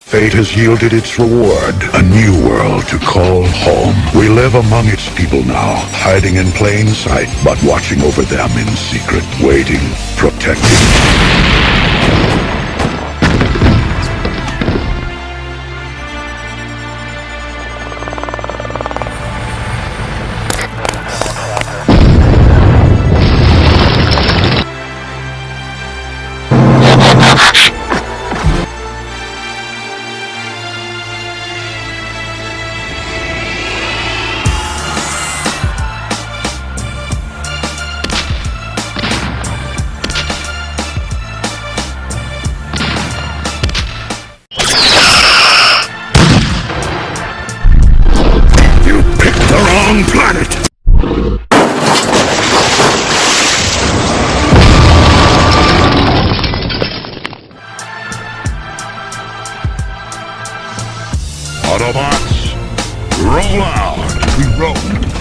Fate has yielded its reward, a new world to call home. We live among its people now, hiding in plain sight, but watching over them in secret, waiting, protecting. Planet! Autobots, roll out! We roll!